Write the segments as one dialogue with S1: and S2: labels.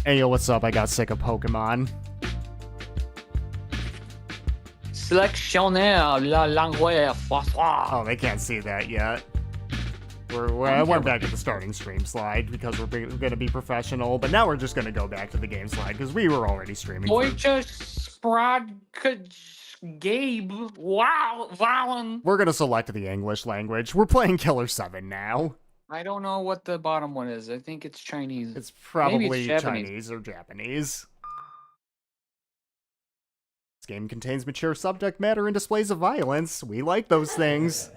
S1: Hey, yo, what's up? I got sick of Pokemon.
S2: Sélectionneur la langue François.
S1: Oh, they can't see that yet. We're back to the starting stream slide because we're going to be professional, but now we're just going to go back to the game slide because we were already streaming.
S2: Deutsche Gabe. Wow, Wallen.
S1: We're going to select the English language. We're playing Killer7 now.
S2: I don't know what the bottom one is. I think it's Chinese.
S1: It's probably
S2: Maybe it's
S1: Chinese or Japanese. This game contains mature subject matter and displays of violence. We like those things.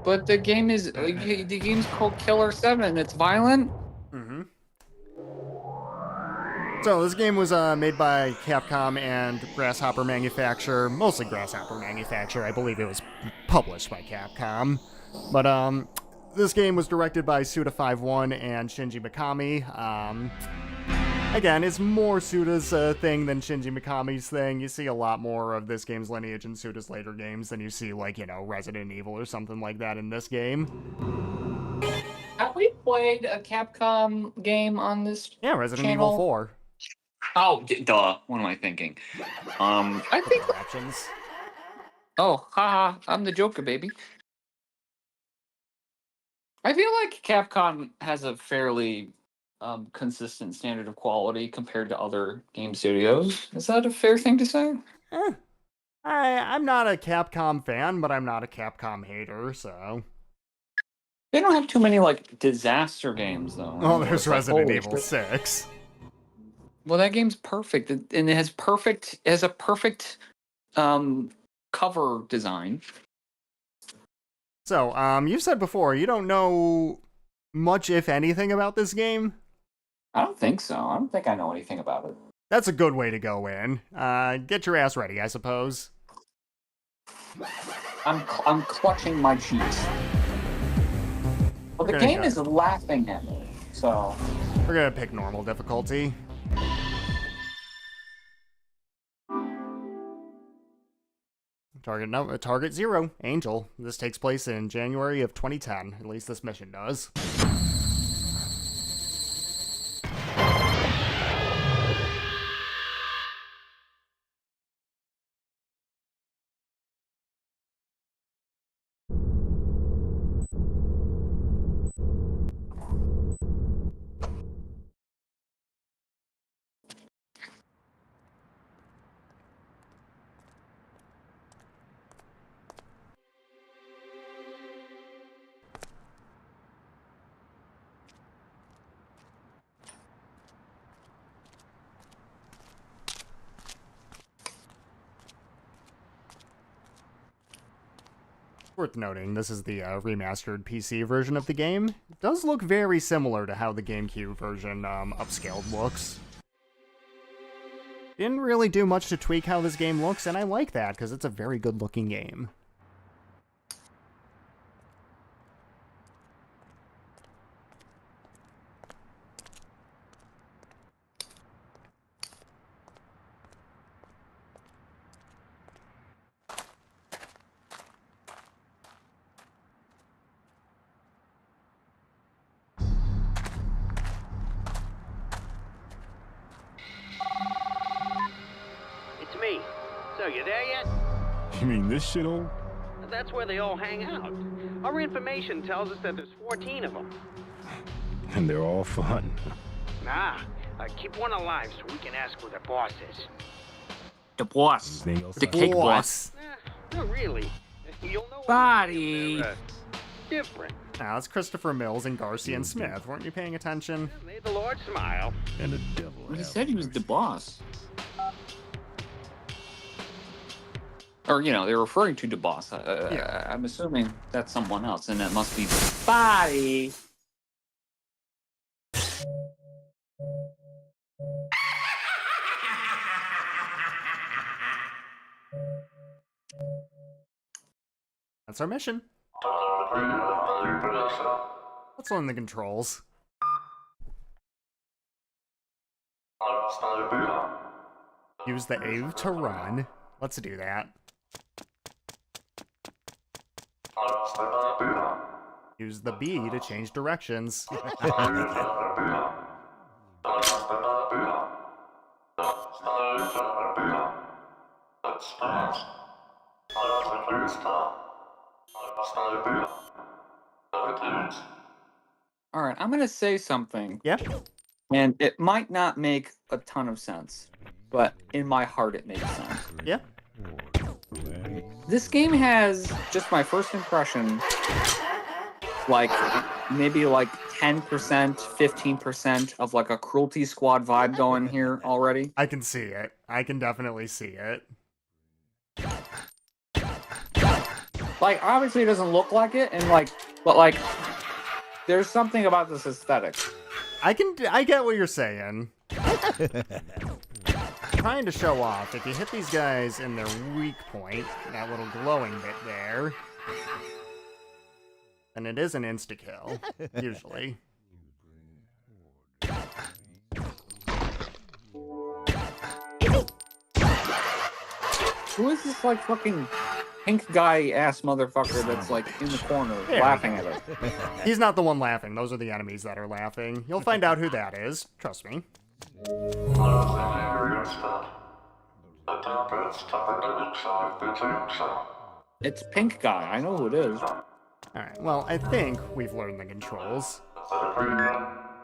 S2: But the game's called Killer7. It's violent.
S1: Mm-hmm. So this game was made by Capcom and Grasshopper Manufacture, mostly Grasshopper Manufacture. I believe it was published by Capcom. But this game was directed by Suda51 and Shinji Mikami. Again, it's more Suda's thing than Shinji Mikami's thing. You see a lot more of this game's lineage in Suda's later games than you see, like, you know, Resident Evil or something like that in this game.
S2: Have we played a Capcom game on this
S1: Resident
S2: channel?
S1: Evil 4.
S2: Oh, duh. What am I thinking? I think...
S1: Options.
S2: Oh, haha, I'm the Joker, baby. I feel like Capcom has a fairly consistent standard of quality compared to other game studios. Is that a fair thing to say?
S1: I'm not a Capcom fan, but I'm not a Capcom hater, so...
S2: They don't have too many, like, disaster games, though.
S1: Oh, there's Resident Evil 6.
S2: Well, that game's perfect, and it has a perfect cover design.
S1: So, you said before, you don't know much, if anything, about this game?
S2: I don't think so. I don't think I know anything about it.
S1: That's a good way to go in. Get your ass ready, I suppose.
S2: I'm clutching my cheeks. Well, the game is laughing at me, so...
S1: We're gonna pick normal difficulty. Target 0, Angel. This takes place in January of 2010. At least this mission does. Worth noting, this is the remastered PC version of the game. It does look very similar to how the GameCube version upscaled looks. Didn't really do much to tweak how this game looks, and I like that, because it's a very good-looking game.
S3: Me. So, you there yet?
S4: You mean this shithole?
S3: That's where they all hang out. Our information tells us that there's 14 of them.
S4: And they're all fun.
S3: Nah, keep one alive so we can ask who the boss is.
S2: The boss. The cake boss.
S3: Not really. You'll know
S2: Body.
S3: Different.
S1: Now, it's Christopher Mills and Garcia and Smith. Weren't you paying attention?
S3: May the Lord smile.
S4: And the devil.
S2: He said he was the boss. Or, you know, they're referring to the boss.
S1: Yeah.
S2: I'm assuming that's someone else, and that must be the body.
S1: That's our mission. Let's learn the controls. Use the A to run. Let's do that. Use the B to change directions.
S2: I'm gonna say something,
S1: Yeah?
S2: and it might not make a ton of sense, but in my heart it makes sense.
S1: Yeah?
S2: This game has, just my first impression, like maybe like 10%, 15% of like a Cruelty Squad vibe going here already.
S1: I can see it. I can definitely see it.
S2: Like, obviously it doesn't look like it, and like, but like, there's something about this aesthetic.
S1: I get what you're saying. Trying to show off, if you hit these guys in their weak point, that little glowing bit there, then it is an insta-kill, usually.
S2: Who is this like fucking pink guy ass motherfucker that's like in the corner laughing at us?
S1: He's not the one laughing, those are the enemies that are laughing. You'll find out who that is, trust me.
S2: It's pink guy, I know who it is.
S1: Alright, well, I think we've learned the controls.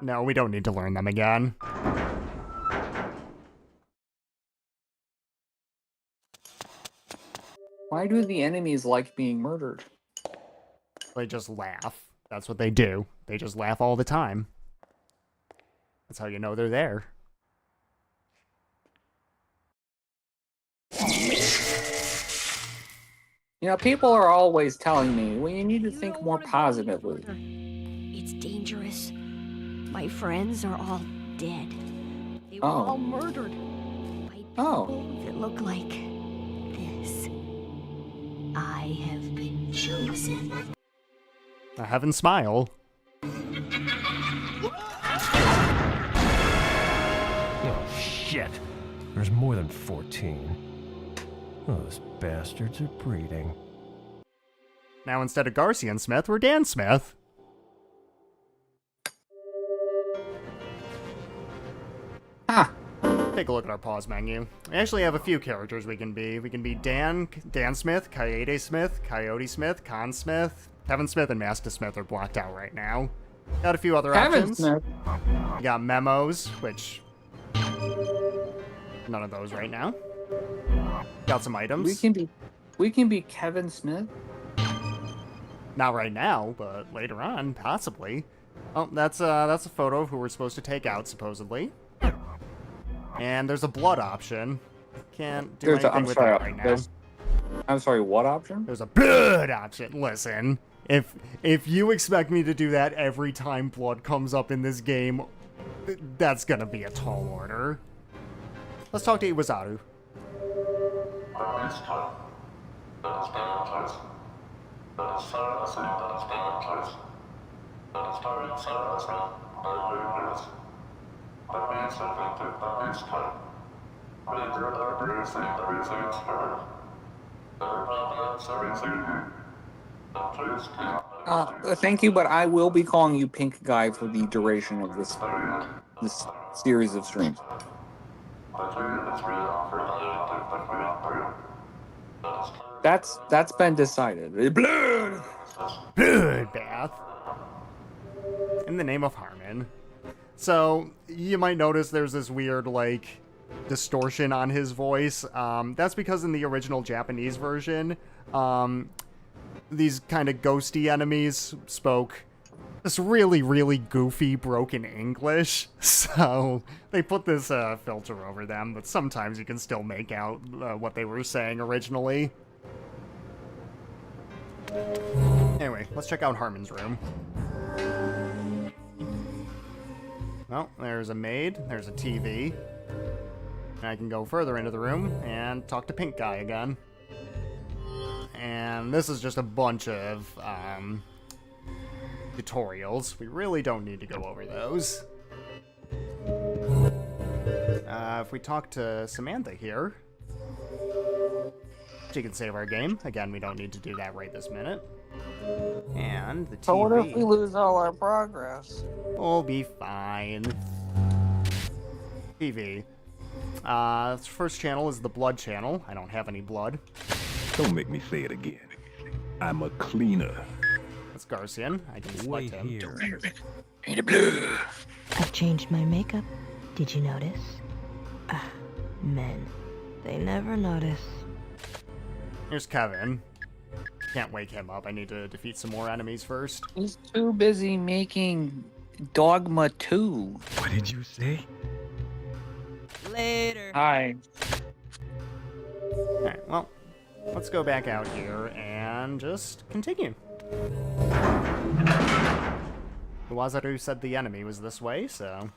S1: No, we don't need to learn them again.
S2: Why do the enemies like being murdered?
S1: They just laugh. That's what they do. They just laugh all the time. That's how you know they're there.
S2: You know, people are always telling me, well, you need to think more positively.
S5: It's dangerous. My friends are all dead. They were
S2: Oh.
S5: all murdered by people that look like this. I have been chosen.
S1: A heaven smile.
S6: Oh, shit. There's more than 14. Those bastards are breeding.
S1: Now instead of Garcia and Smith, we're Dan Smith.
S2: Huh.
S1: Take a look at our pause menu. We actually have a few characters we can be. We can be Dan Smith, Coyote Smith, Coyote Smith, Con Smith, Kevin Smith, and Master Smith are blocked out right now. Got a few other
S2: Kevin
S1: options.
S2: Smith.
S1: We got Memos, which... none of those right now. Got some items.
S2: We can be Kevin Smith.
S1: Not right now, but later on, possibly. Oh, that's a photo of who we're supposed to take out, supposedly. And there's a blood option. Can't do anything with that right now.
S2: I'm sorry, what option?
S1: There's a blood option. Listen, if you expect me to do that every time blood comes up in this game, that's gonna be a tall order. Let's talk to Iwazaru.
S2: Thank you, but I will be calling you Pink Guy for the duration of this series of streams. That's been decided. Blood!
S1: Blood bath. In the name of Harmon. So, you might notice there's this weird, like, distortion on his voice. That's because in the original Japanese version, these kind of ghosty enemies spoke this really, really goofy, broken English. So, they put this filter over them, but sometimes you can still make out what they were saying originally. Anyway, let's check out Harmon's room. Well, there's a maid, there's a TV. And I can go further into the room and talk to Pink Guy again. And this is just a bunch of tutorials. We really don't need to go over those. If we talk to Samantha here, she can save our game. Again, we don't need to do that right this minute. And the TV.
S2: But what if we lose all our progress?
S1: We'll be fine. TV. First channel is the blood channel. I don't have any blood.
S4: Don't make me say it again. I'm a cleaner.
S1: That's Garcian. I can select him.
S6: Here.
S5: I've changed my makeup. Did you notice? Men. They never notice.
S1: Here's Kevin. Can't wake him up. I need to defeat some more enemies first.
S2: He's too busy making Dogma 2.
S4: What did you say?
S5: Later.
S2: Hi.
S1: Alright, well, let's go back out here and just continue. Wazaru said the enemy was this way, so...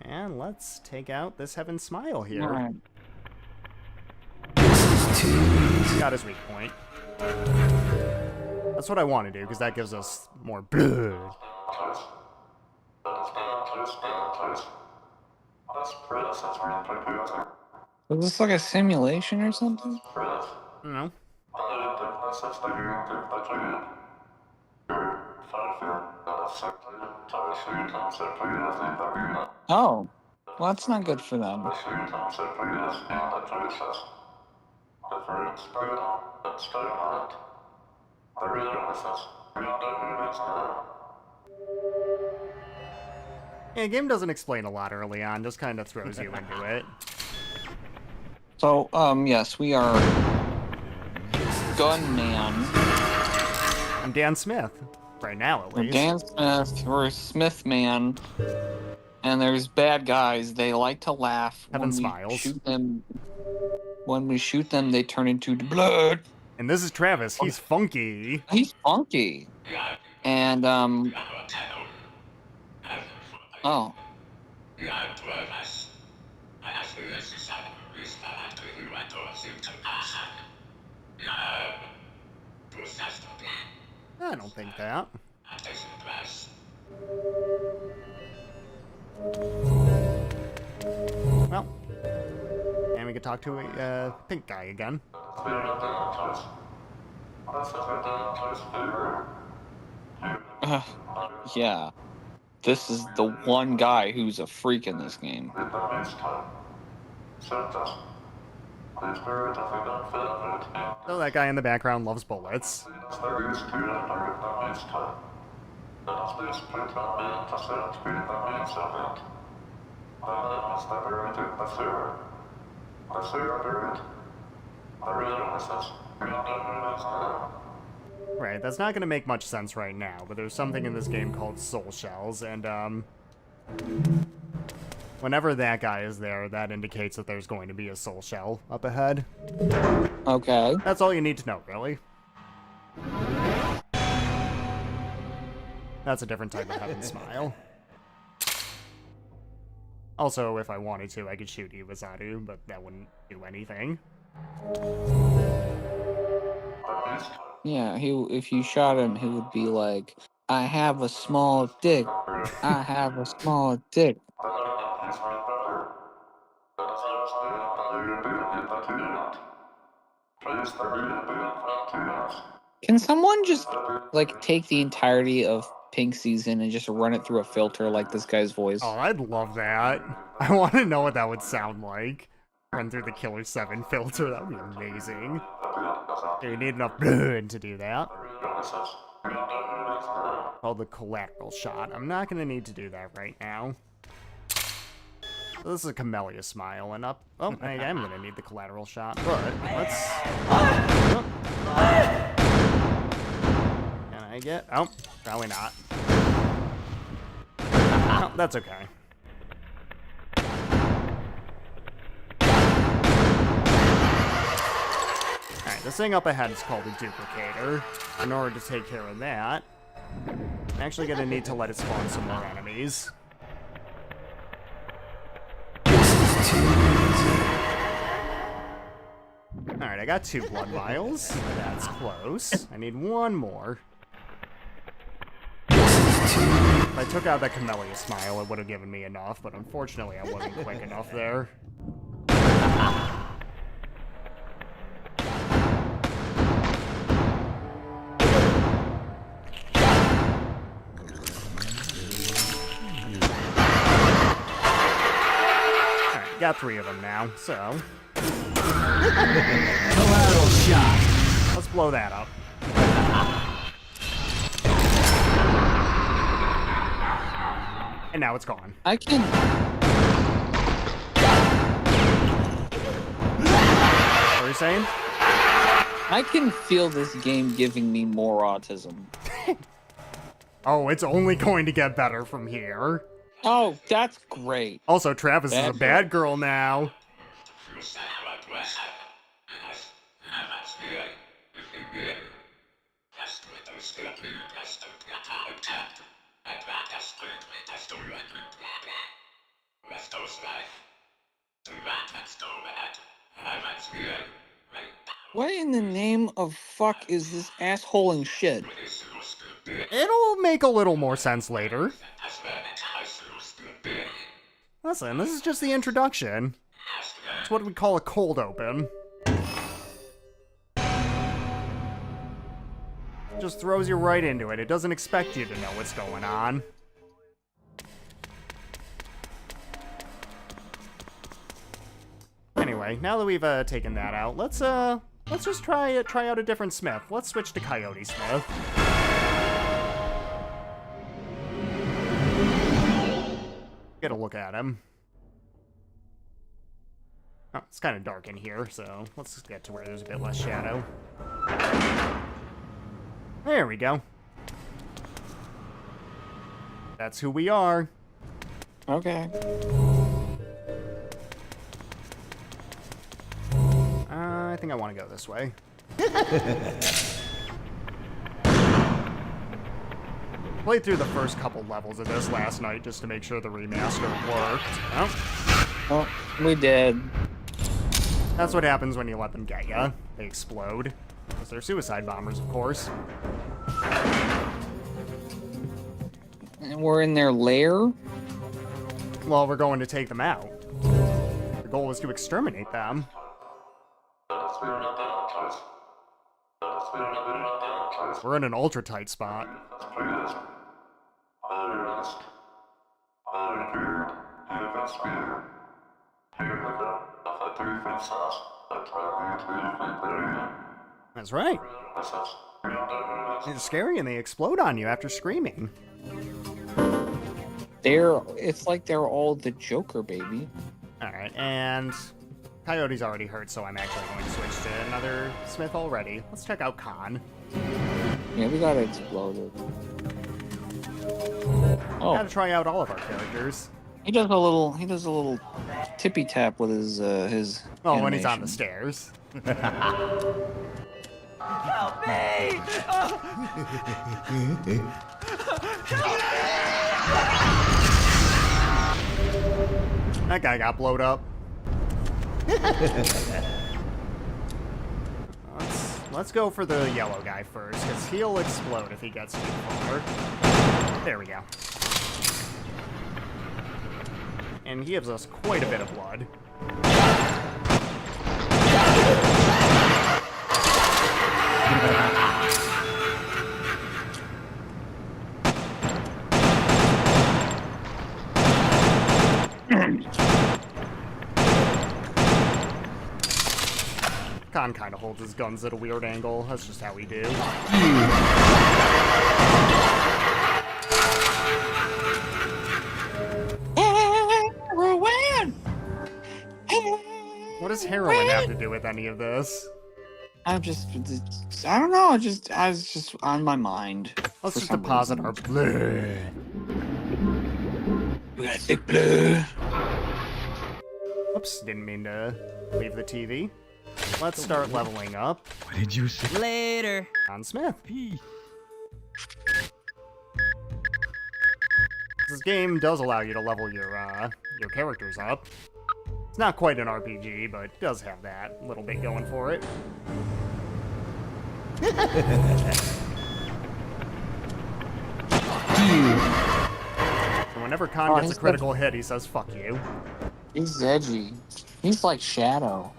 S1: And let's take out this Heaven Smile here.
S2: Alright.
S1: He's got his weak point. That's what I want to do, because that gives us more blood.
S2: Was this like a simulation or something?
S1: I don't know.
S2: Oh. Well, that's not good for them.
S1: Yeah, the game doesn't explain a lot early on, just kind of throws you into it.
S2: So, yes, we are Gunman.
S1: I'm Dan Smith, right now at
S2: We're
S1: least.
S2: Dan Smith, we're Smith Man, and there's bad guys. They like to laugh
S1: Heaven
S2: when
S1: smiles.
S2: we shoot them. When we shoot them, they turn into blood.
S1: And this is Travis, he's funky.
S2: He's funky. And, oh.
S1: I don't think that. Well, and we could talk to a pink guy again.
S2: Yeah. This is the one guy who's a freak in this game.
S1: So that guy in the background loves bullets. Right, that's not gonna make much sense right now, but there's something in this game called soul shells, and whenever that guy is there, that indicates that there's going to be a soul shell up ahead.
S2: Okay.
S1: That's all you need to know, really. That's a different type of Heaven Smile. Also, if I wanted to, I could shoot Iwasaru, but that wouldn't do anything.
S2: Yeah, if you shot him, he would be like, I have a small dick. I have a small dick. Can someone just, like, take the entirety of Pink Season and just run it through a filter like this guy's voice?
S1: Oh, I'd love that. I want to know what that would sound like. Run through the Killer7 filter, that would be amazing. You need enough blood to do that. Called the collateral shot. I'm not going to need to do that right now. So this is a Camellia Smile, and up... Oh, I am going to need the collateral shot, but let's... Oh. Can I get... Oh, probably not. Oh, that's okay. Alright, this thing up ahead is called a duplicator. In order to take care of that, I'm actually going to need to let it spawn some more enemies. Alright, I got 2 blood vials. That's close. I need 1 more. If I took out that Camellia Smile, it would have given me enough, but unfortunately I wasn't quick enough there. Alright, got 3 of them now, so...
S6: Collateral shot.
S1: Let's blow that up. And now it's gone.
S2: I can.
S1: What are you saying?
S2: I can feel this game giving me more autism.
S1: Oh, it's only going to get better from here.
S2: Oh, that's great.
S1: Also, Travis is a
S2: Bad
S1: bad girl now.
S2: What in the name of fuck is this asshole and shit?
S1: It'll make a little more sense later. Listen, this is just the introduction. It's what we call a cold open. Just throws you right into it. It doesn't expect you to know what's going on. Anyway, now that we've taken that out, let's just try out a different Smith. Let's switch to Coyote Smith. Get a look at him. Oh, it's kind of dark in here, so let's get to where there's a bit less shadow. There we go. That's who we are.
S2: Okay.
S1: I think I want to go this way. Played through the first couple levels of this last night just to make sure the remaster worked.
S2: Oh, we did.
S1: That's what happens when you let them get ya. They explode. Because they're suicide bombers, of course.
S2: And we're in their lair?
S1: Well, we're going to take them out. The goal was to exterminate them. We're in an ultra tight spot. That's right. It's scary and they explode on you after screaming.
S2: It's like they're all the Joker, baby.
S1: Alright, and Coyote's already hurt, so I'm actually going to switch to another Smith already. Let's check out Khan.
S2: Yeah, we gotta explode it. Oh,
S1: Gotta try out all of our characters.
S2: he does a little tippy tap with his
S1: Oh, when he's on the
S2: animation.
S1: stairs.
S7: Help me!
S1: That guy got blowed up. Let's go for the yellow guy first, because he'll explode if he gets too far. There we go. And he gives us quite a bit of blood. Khan kind of holds his guns at a weird angle. That's just how we do. What does heroin have to do with any of this?
S2: I don't know. I was just on my mind.
S1: Let's
S2: for
S1: just
S2: some
S1: deposit
S2: reason.
S1: our blood.
S2: We got thick blood.
S1: Oops, didn't mean to leave the TV. Let's start leveling up
S4: What did you say?
S7: Later.
S1: on Smith. This game does allow you to level your characters up. It's not quite an RPG, but it does have that little bit going for it. And whenever Khan gets a critical hit, he says, "Fuck you."
S2: He's edgy. He's like Shadow.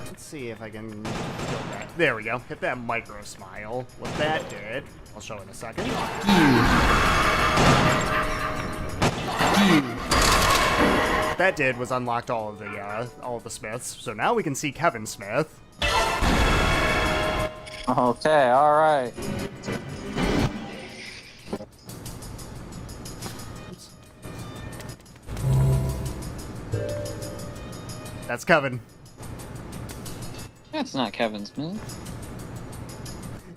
S1: Let's see if I can kill that. There we go. Hit that micro smile. What that did, I'll show in a second. What that did was unlocked all of the Smiths. So now we can see Kevin Smith.
S2: Okay, alright.
S1: That's Kevin.
S2: That's not Kevin Smith.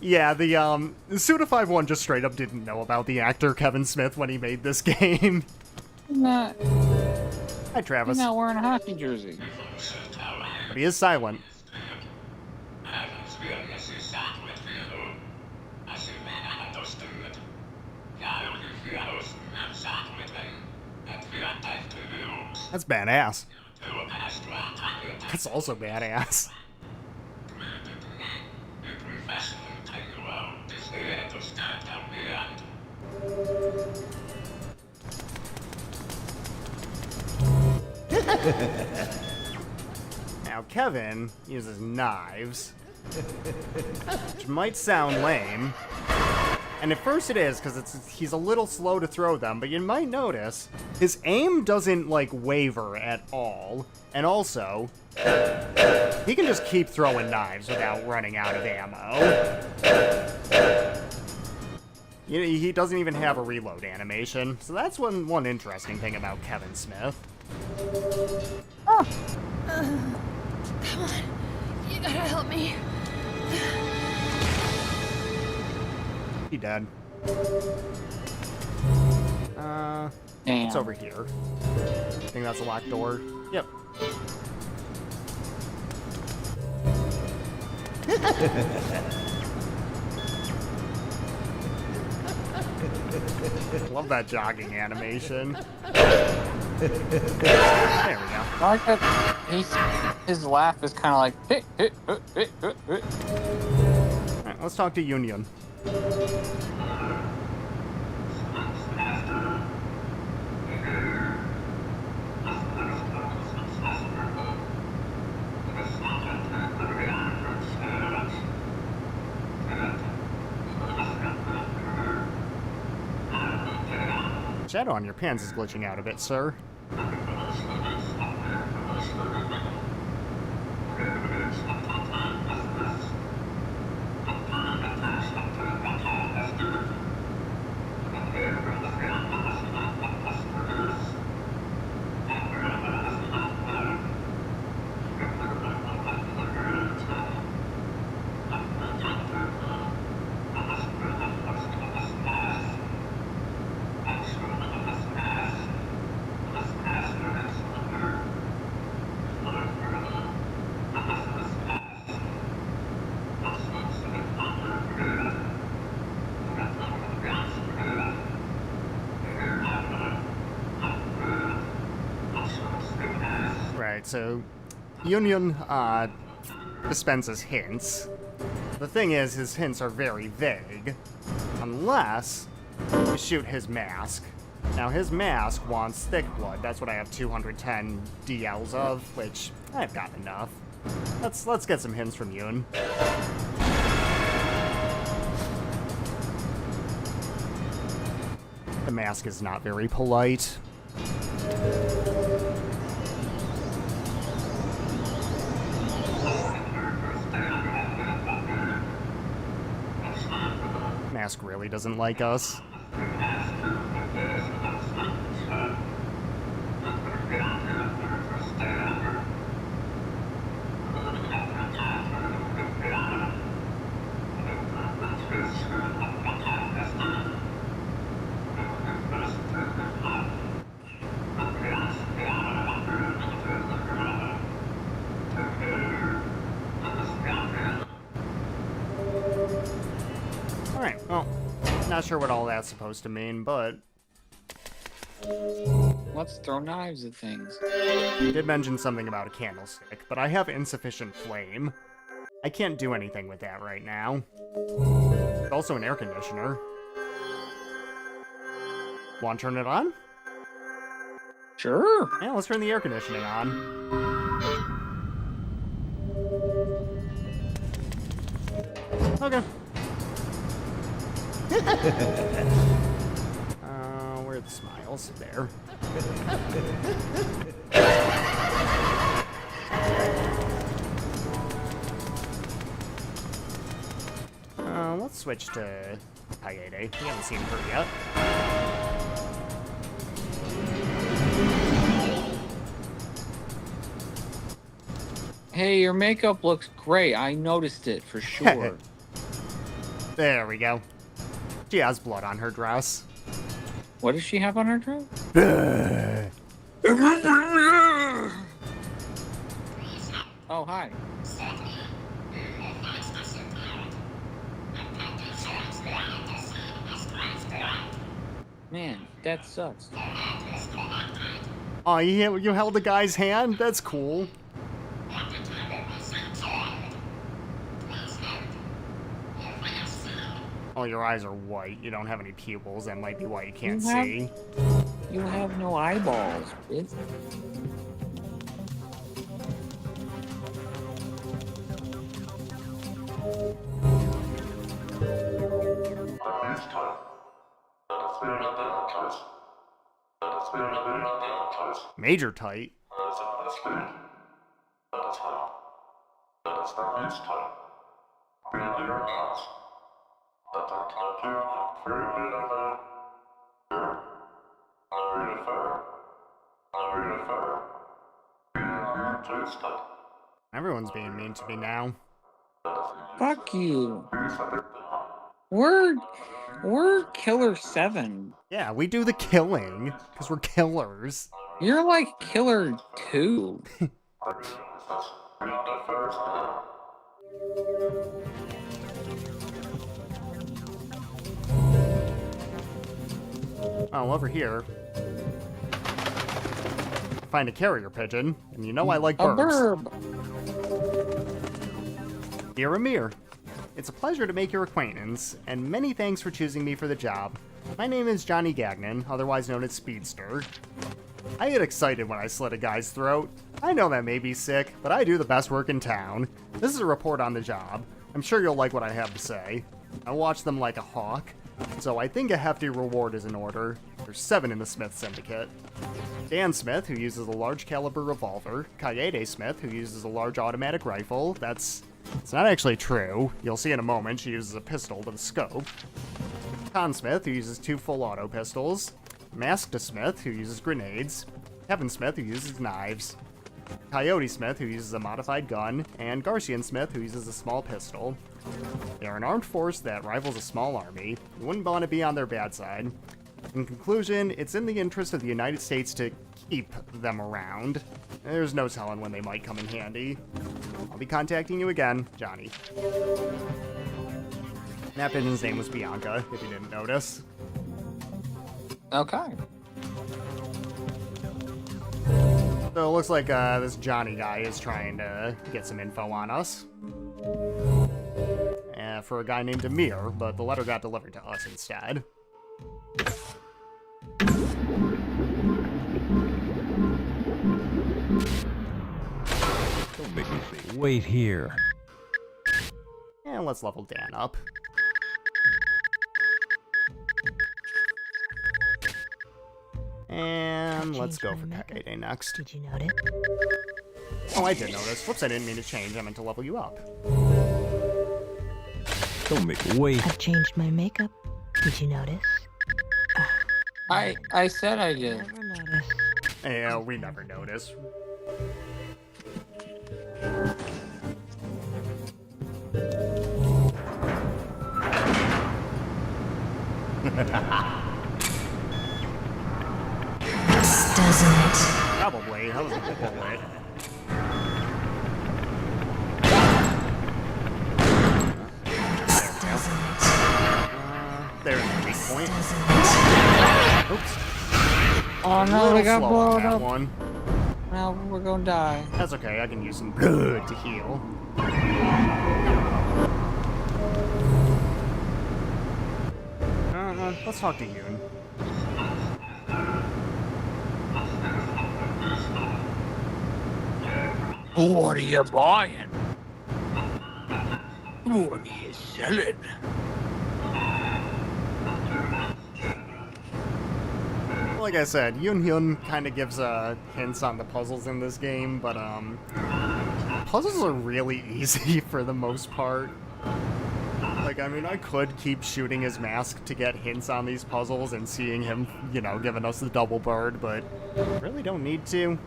S1: Yeah, the Suda5 one just straight up didn't know about the actor Kevin Smith when he made this game.
S2: He's not,
S1: Hi, Travis.
S2: he's not wearing a hockey jersey.
S1: But he is silent. That's badass. That's also badass. Now Kevin uses knives, which might sound lame. And at first it is, because he's a little slow to throw them, but you might notice his aim doesn't, like, waver at all. And also, he can just keep throwing knives without running out of ammo. He doesn't even have a reload animation, so that's one interesting thing about Kevin Smith.
S5: Come on. You gotta help me.
S1: He dead.
S2: Damn.
S1: It's over here. I think that's a locked door. Yep. Love that jogging animation. There we go.
S2: I like that his laugh is kind of like, hit, hit, hit, hit, hit, hit.
S1: Alright, let's talk to Union. Shadow on your pants is glitching out a bit, sir. Right, so Union dispenses hints. The thing is, his hints are very vague, unless you shoot his mask. Now, his mask wants thick blood. That's what I have 210 DLs of, which I've got enough. Let's get some hints from Yoon. The mask is not very polite. Mask really doesn't like us. Alright, well, not sure what all that's supposed to mean, but
S2: Let's throw knives at things.
S1: you did mention something about a candlestick, but I have insufficient flame. I can't do anything with that right now. There's also an air conditioner. Want to turn it on?
S2: Sure.
S1: Yeah, let's turn the air conditioning on. Okay. Where are the smiles? There. switch to Kaede. We haven't seen her yet.
S2: Hey, your makeup looks great. I noticed it for sure.
S1: There we go. She has blood on her dress.
S2: What does she have on her dress? Oh, hi. Man, that sucks.
S1: Oh, you held the guy's hand? That's cool. Oh, your eyes are white. You don't have any pupils. That might be why you can't see.
S2: You have no eyeballs, bitch.
S1: Major tight. Everyone's being mean to me now.
S2: Fuck you. We're Killer7.
S1: Yeah, we do the killing, because we're killers.
S2: You're like Killer 2.
S1: Oh, over here. Find a carrier pigeon, and you know I like
S2: A
S1: birds.
S2: burb.
S1: Dear Amir, it's a pleasure to make your acquaintance, and many thanks for choosing me for the job. My name is Johnny Gagnon, otherwise known as Speedster. I get excited when I slit a guy's throat. I know that may be sick, but I do the best work in town. This is a report on the job. I'm sure you'll like what I have to say. I watch them like a hawk, so I think a hefty reward is in order. There's 7 in the Smith Syndicate. Dan Smith, who uses a large caliber revolver. Kaede Smith, who uses a large automatic rifle. It's not actually true. You'll see in a moment she uses a pistol with a scope. Con Smith, who uses 2 full auto pistols. Masked Smith, who uses grenades. Kevin Smith, who uses knives. Coyote Smith, who uses a modified gun. And Garcian Smith, who uses a small pistol. They are an armed force that rivals a small army. You wouldn't want to be on their bad side. In conclusion, it's in the interest of the United States to keep them around. There's no telling when they might come in handy. I'll be contacting you again, Johnny. That pigeon's name was Bianca, if you didn't notice.
S2: Okay.
S1: So it looks like this Johnny guy is trying to get some info on us. For a guy named Amir, but the letter got delivered to us instead.
S4: Don't make me think.
S6: Wait here.
S1: And let's level Dan up. And let's go for Kaede next.
S5: Did you notice?
S1: Oh, I did notice. Whoops, I didn't mean to change. I meant to level you up.
S4: Don't make me wait.
S5: I've changed my makeup. Did you notice?
S2: I said I did.
S5: Never noticed.
S1: Yeah, we never notice.
S5: Doesn't it?
S1: Probably. That was a good bullet. There's the weak point. Oops.
S2: Oh no, we got
S1: Slow on
S2: blown
S1: that
S2: up.
S1: one.
S2: Now we're gonna die.
S1: That's okay. I can use some blood to heal. Let's talk to Yoon.
S2: What are you buying? What are you selling?
S1: Like I said, Yoon Hyun kind of gives hints on the puzzles in this game, but puzzles are really easy for the most part. Like, I mean, I could keep shooting his mask to get hints on these puzzles and seeing him, you know, giving us the double bird, but really don't need to.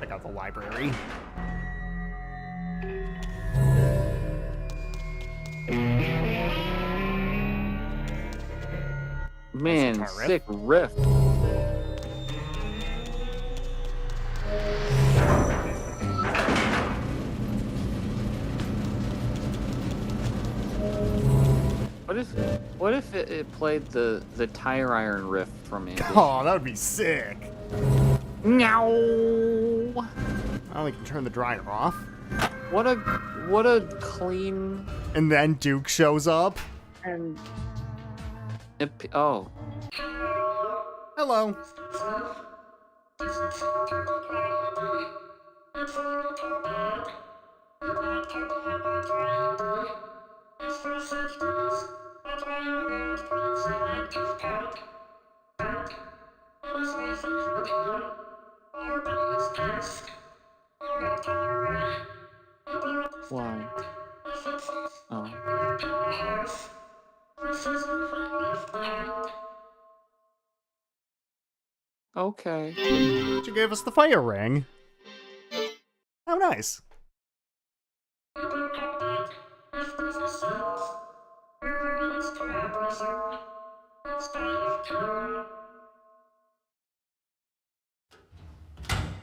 S1: Check out the library.
S2: Man,
S1: guitar riff.
S2: sick riff. What if it played the tire iron riff from it?
S1: Oh, that would be sick.
S2: Meow.
S1: Well, we can turn the dryer off.
S2: What a clean
S1: And then Duke shows up.
S2: and oh.
S1: Hello.
S2: Why? Oh. Okay.
S1: She gave us the fire ring. Oh, nice.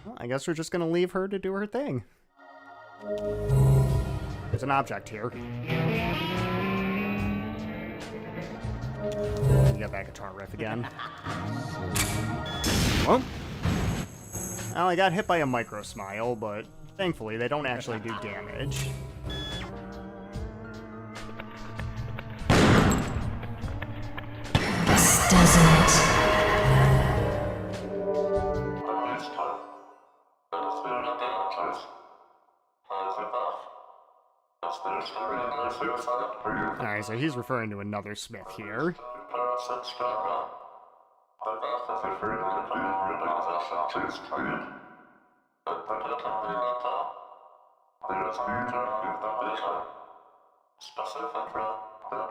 S1: Well, I guess we're just gonna leave her to do her thing. There's an object here. You got that guitar riff again. Well, I got hit by a micro smile, but thankfully they don't actually do damage.
S5: This doesn't.
S1: Alright, so he's referring to another Smith here.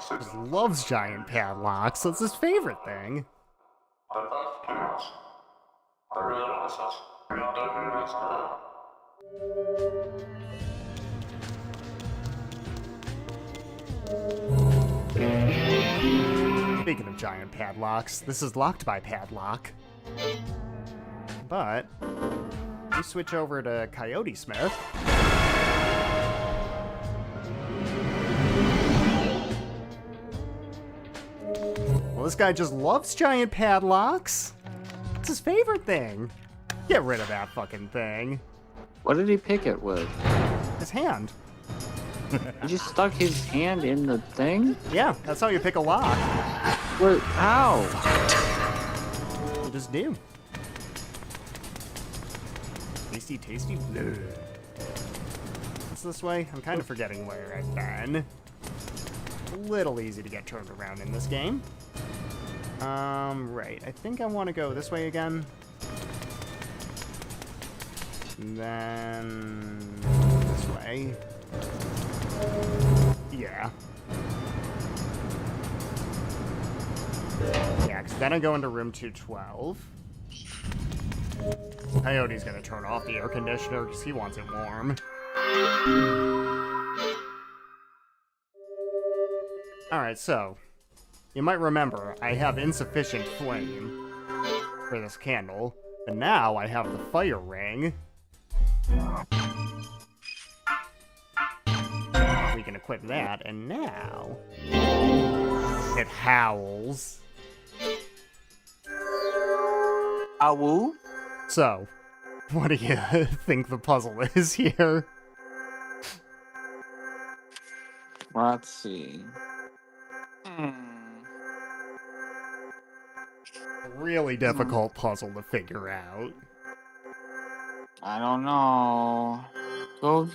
S1: He loves giant padlocks. That's his favorite thing. Speaking of giant padlocks, this is locked by padlock. But we switch over to Coyote Smith. Well, this guy just loves giant padlocks. It's his favorite thing. Get rid of that fucking thing.
S2: What did he pick it with?
S1: His hand.
S2: He just stuck his hand in the thing?
S1: Yeah, that's how you pick a lock.
S2: What? How?
S1: You just do. Tasty, tasty. Bleh. What's this way? I'm kind of forgetting where I've been. A little easy to get turned around in this game. Right. I think I want to go this way again. And then this way. Yeah. Yeah, because then I go into room 212. Coyote's gonna turn off the air conditioner because he wants it warm. Alright, so you might remember I have insufficient flame for this candle, but now I have the fire ring. We can equip that, and now it howls.
S2: Awoo?
S1: So, what do you think the puzzle is here?
S2: Let's see.
S1: Really difficult puzzle to figure out.
S2: I don't know.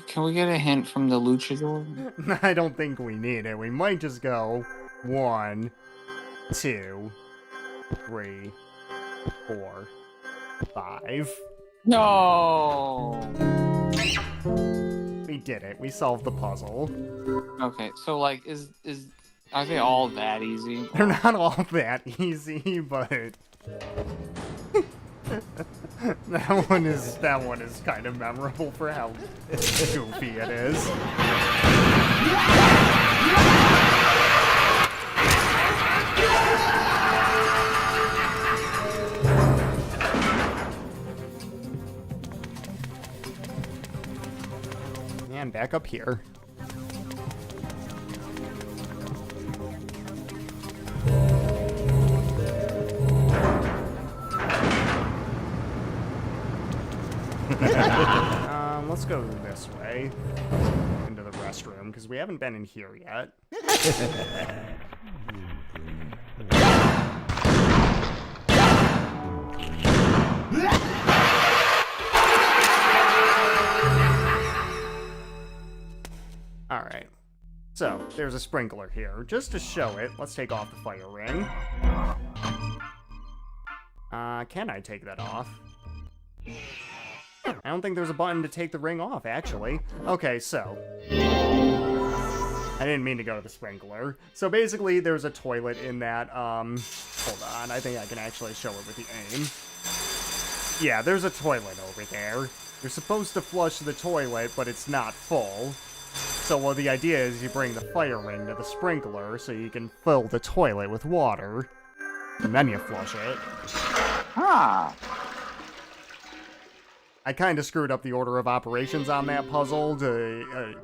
S2: Can we get a hint from the luchador?
S1: I don't think we need it. We might just go 1, 2, 3, 4, 5.
S2: No.
S1: We did it. We solved the puzzle.
S2: Okay, so like, are they all that easy?
S1: They're not all that easy, but that one is kind of memorable for how goofy it is. And back up here. Let's go this way into the restroom because we haven't been in here yet. Alright, so there's a sprinkler here. Just to show it, let's take off the fire ring. Can I take that off? I don't think there's a button to take the ring off, actually. Okay, so I didn't mean to go to the sprinkler. So basically, there's a toilet in that, hold on, I think I can actually show it with the aim. Yeah, there's a toilet over there. You're supposed to flush the toilet, but it's not full. So, well, the idea is you bring the fire ring to the sprinkler so you can fill the toilet with water, and then you flush it.
S2: Ah.
S1: I kind of screwed up the order of operations on that puzzle.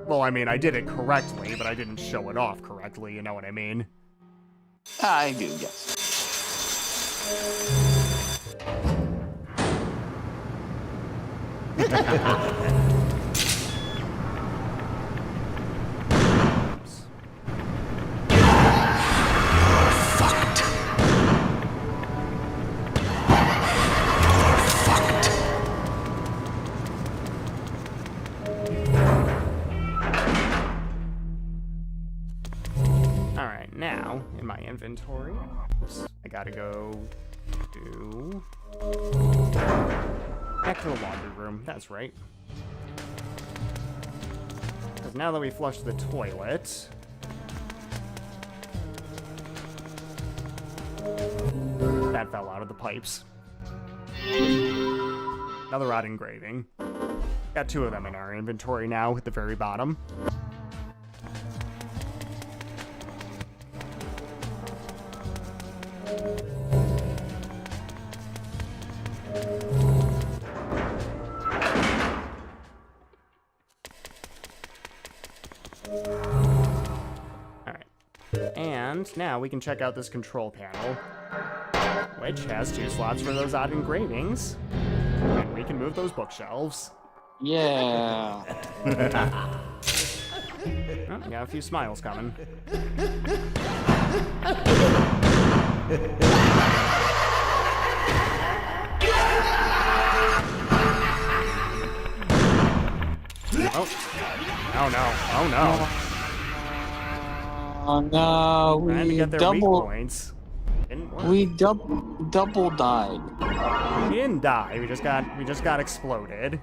S1: Well, I mean, I did it correctly, but I didn't show it off correctly, you know what I mean?
S2: I do, yes.
S1: Now, in my inventory, I gotta go to... back to the laundry room, that's right. Because now that we flushed the toilet... that fell out of the pipes. Another odd engraving. Got 2 of them in our inventory now at the very bottom. And now we can check out this control panel, which has 2 slots for those odd engravings, and we can move those bookshelves.
S2: Yeah.
S1: Oh, we got a few smiles coming. Oh no, oh no.
S2: Oh no,
S1: Trying to get their weak points. Didn't work.
S2: We double died.
S1: We didn't die. We just got exploded.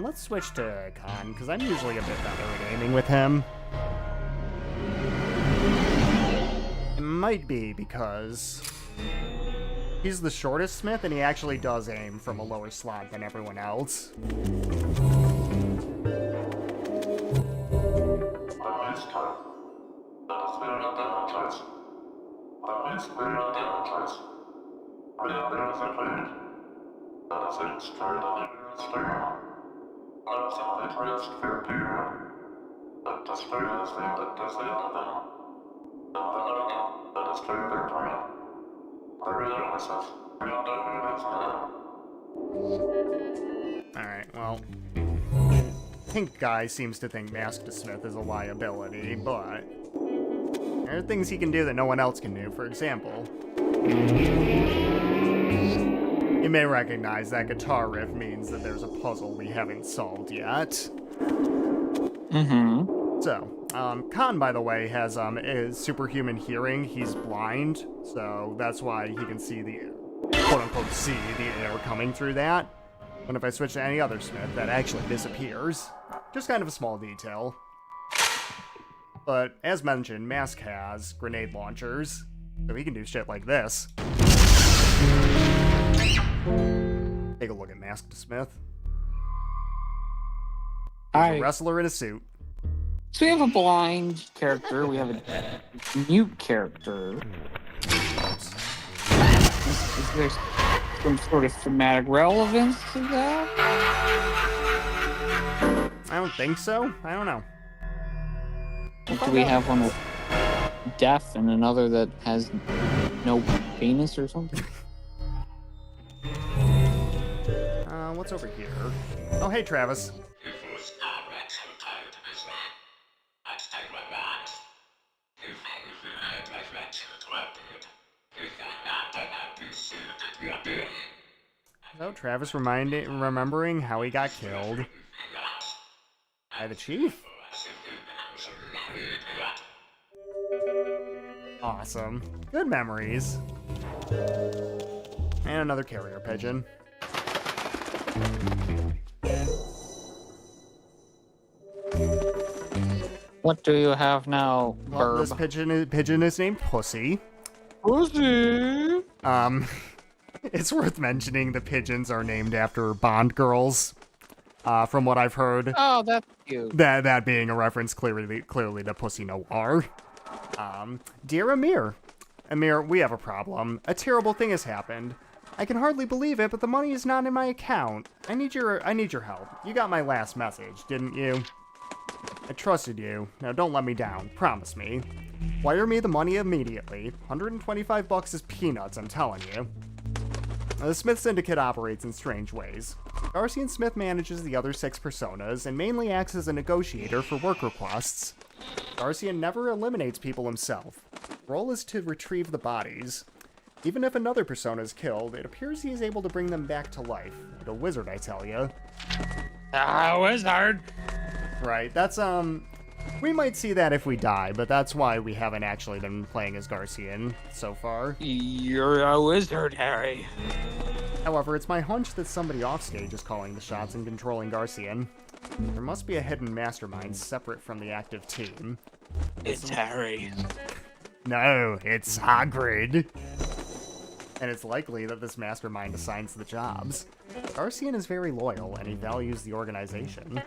S1: Let's switch to Khan because I'm usually a bit better at aiming with him. It might be because he's the shortest smith and he actually does aim from a lower slot than everyone else. Alright, well, Pink Guy seems to think Masked Smith is a liability, but there are things he can do that no one else can do. For example, you may recognize that guitar riff means that there's a puzzle we haven't solved yet.
S2: Mm-hmm.
S1: So, Khan, by the way, has is superhuman hearing. He's blind, so that's why he can see the quote-unquote see the air coming through that. And if I switch to any other Smith, that actually disappears. Just kind of a small detail. But, as mentioned, Mask has grenade launchers, so he can do shit like this. Take a look at Masked Smith. He's a wrestler in a suit.
S2: So we have a blind character, we have a mute character. Is there some sort of thematic relevance to that?
S1: I don't think so. I don't know.
S2: Do we have one with death and another that has no penis or something?
S1: What's over here? Oh, hey, Travis. So, Travis remembering how he got killed by the chief? Awesome. Good memories. And another carrier pigeon.
S2: What do you have now,
S1: Well, this
S2: Burb?
S1: pigeon is named Pussy.
S2: Pussy!
S1: It's worth mentioning the pigeons are named after Bond girls, from what I've heard.
S2: Oh, that's cute.
S1: That being a reference clearly to Pussy Noir. Dear Amir. Amir, we have a problem. A terrible thing has happened. I can hardly believe it, but the money is not in my account. I need your help. You got my last message, didn't you? I trusted you. Now don't let me down. Promise me. Wire me the money immediately. $125 is peanuts, I'm telling you. The Smith Syndicate operates in strange ways. Darcy and Smith manages the other 6 personas and mainly acts as a negotiator for work requests. Darcian never eliminates people himself. His role is to retrieve the bodies. Even if another persona is killed, it appears he is able to bring them back to life. Like a wizard, I tell ya.
S2: Wizard!
S1: Right, that's, we might see that if we die, but that's why we haven't actually been playing as Garcian so far.
S2: You're a wizard, Harry.
S1: However, it's my hunch that somebody offstage is calling the shots and controlling Garcian. There must be a hidden mastermind separate from the active team.
S2: It's Harry.
S1: No, it's Hagrid. And it's likely that this mastermind assigns the jobs. Garcian is very loyal, and he values the organization.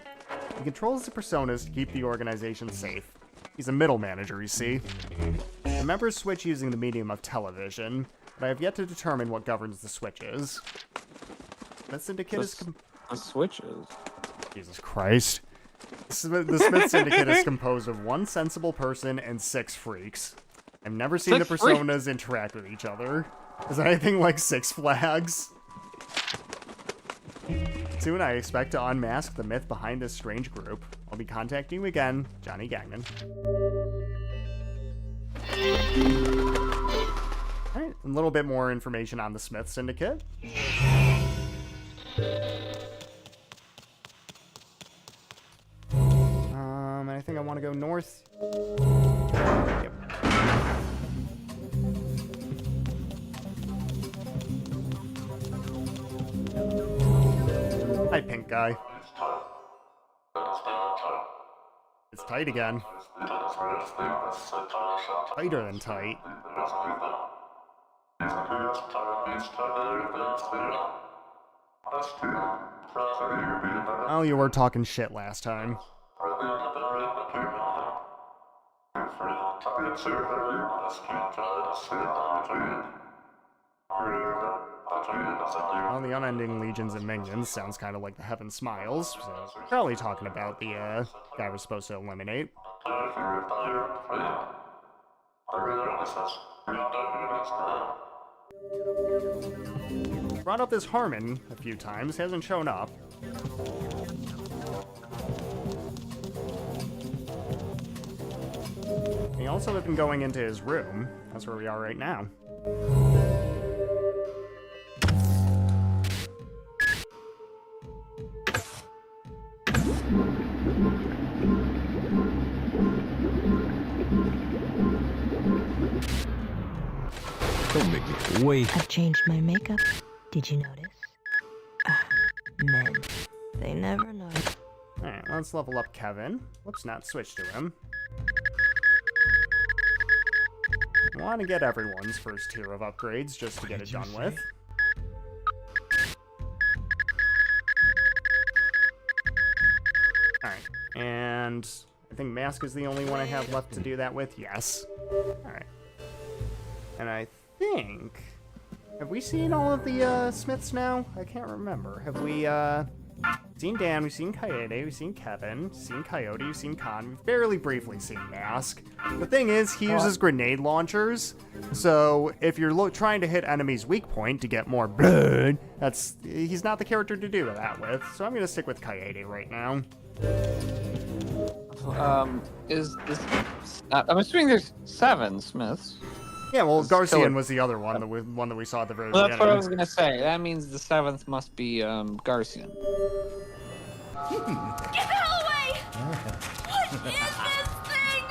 S1: He controls the personas to keep the organization safe. He's a middle manager, you see. The members switch using the medium of television, but I have yet to determine what governs the switches. The Syndicate is
S2: The switches?
S1: Jesus Christ. The Smith Syndicate is composed of 1 sensible person and 6 freaks. I've never seen the personas interact with each other. Is that anything like Six Flags? Soon I expect to unmask the myth behind this strange group. I'll be contacting you again, Johnny Gagnon. Alright, a little bit more information on the Smith Syndicate. I think I want to go north. Yep. Hi, pink guy. It's tight again. Tighter than tight. Oh, you were talking shit last time. Well, the unending legions of minions sounds kind of like the Heaven Smiles, so probably talking about the guy we're supposed to eliminate. Brought up this Harmon a few times, hasn't shown up. He also has been going into his room. That's where we are right now.
S4: Don't make me wait.
S5: I've changed my makeup. Did you notice? Men. They never know.
S1: Alright, let's level up Kevin. Whoops, not switch to him. I want to get everyone's first tier of upgrades just to get it done with. Alright, and I think Mask is the only one I have left to do that with. Yes. Alright. And I think... Have we seen all of the Smiths now? I can't remember. Have we seen Dan, we've seen Coyote, we've seen Kevin, seen Coyote, we've seen Con, we've barely briefly seen Mask. The thing is, he uses grenade launchers, so if you're trying to hit enemies' weak point to get more blood, he's not the character to do that with, so I'm gonna stick with Coyote right now.
S2: I'm assuming there's 7 Smiths.
S1: Yeah, well,
S2: This
S1: Garcian
S2: killer-
S1: was the other one, the one that we saw at the very
S2: Well, that's
S1: beginning.
S2: what I was gonna say. That means the 7th must be Garcian.
S5: Get the hell away! What is this thing?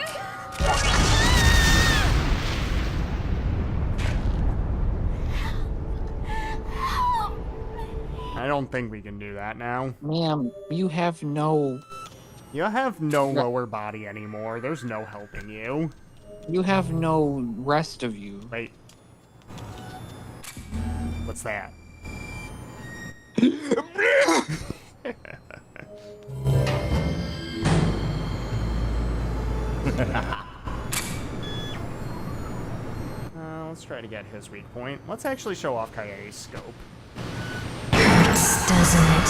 S1: I don't think we can do that now.
S2: Ma'am, you have no...
S1: You have no lower body anymore. There's no helping you.
S2: You have no rest of you.
S1: Wait. What's that? Let's try to get his weak point. Let's actually show off Coyote's scope.
S5: Doesn't it?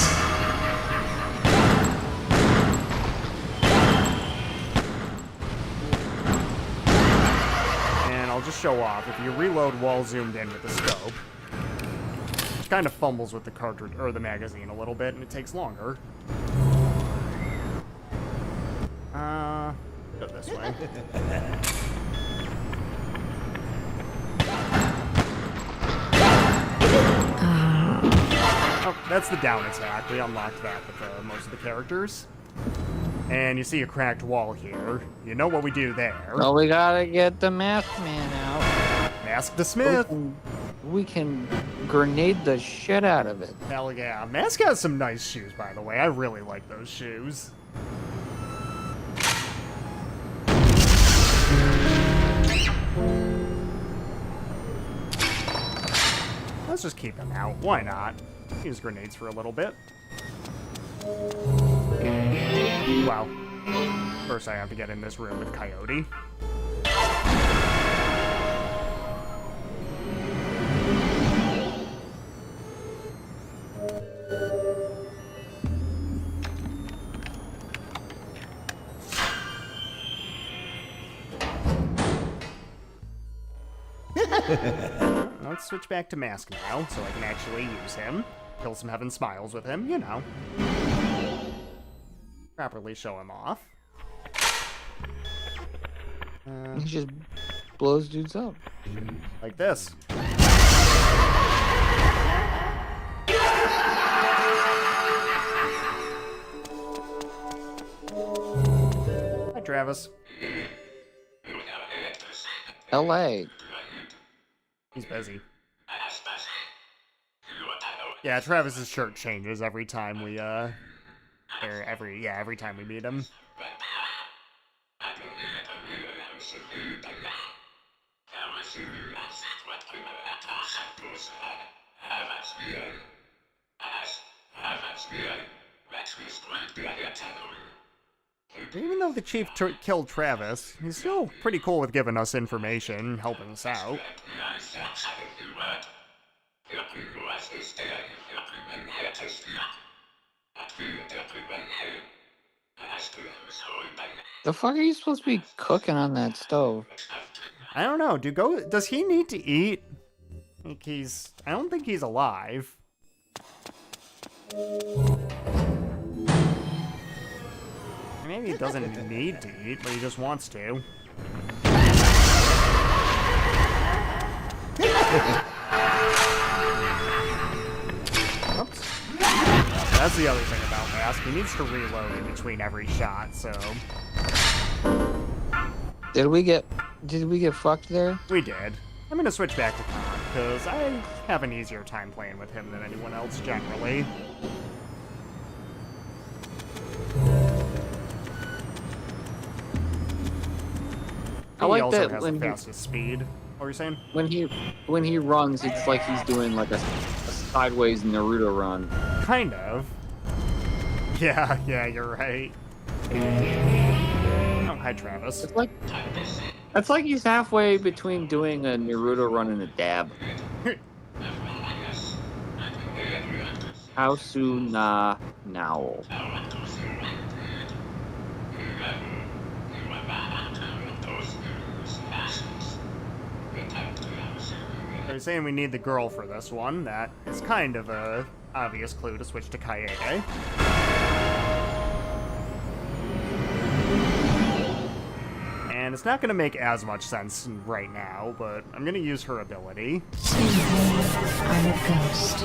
S1: And I'll just show off. If you reload while zoomed in with the scope, it kind of fumbles with the cartridge or the magazine a little bit, and it takes longer. Go this way. Oh, that's the down attack. We unlocked that with most of the characters. And you see a cracked wall here. You know what we do there.
S2: Well, we gotta get the masked man out.
S1: Mask the Smith.
S2: We can grenade the shit out of it.
S1: Hell yeah. Mask has some nice shoes, by the way. I really like those shoes. Let's just keep him out. Why not? Use grenades for a little bit. Well, first I have to get in this room with Coyote. Let's switch back to Mask now, so I can actually use him. Kill some Heaven Smiles with him, you know. Properly show him off.
S2: He just blows dudes up.
S1: Like this. Hi, Travis.
S2: L.A.
S1: He's busy. Yeah, Travis's shirt changes every time we, every time we meet him. Even though the chief killed Travis, he's still pretty cool with giving us information, helping us out.
S2: The fuck are you supposed to be cooking on that stove?
S1: I don't know. Does he need to eat? I don't think he's alive. Maybe he doesn't need to eat, but he just wants to. Oops. That's the other thing about Mask. He needs to reload in between every shot, so...
S2: Did we get fucked there?
S1: We did. I'm gonna switch back to Con, because I have an easier time playing with him than anyone else, generally.
S2: I
S1: He
S2: like
S1: also
S2: that
S1: has the fastest speed. What were you saying?
S2: when he runs, it's like he's doing like a sideways Naruto run.
S1: Kind of. Yeah, you're right. Oh, hi, Travis.
S2: It's like he's halfway between doing a Naruto run and a dab. Hausu na Nowl.
S1: They're saying we need the girl for this one. That is kind of a obvious clue to switch to Kaede. And it's not going to make as much sense right now, but I'm going to use her ability.
S5: I'm a ghost.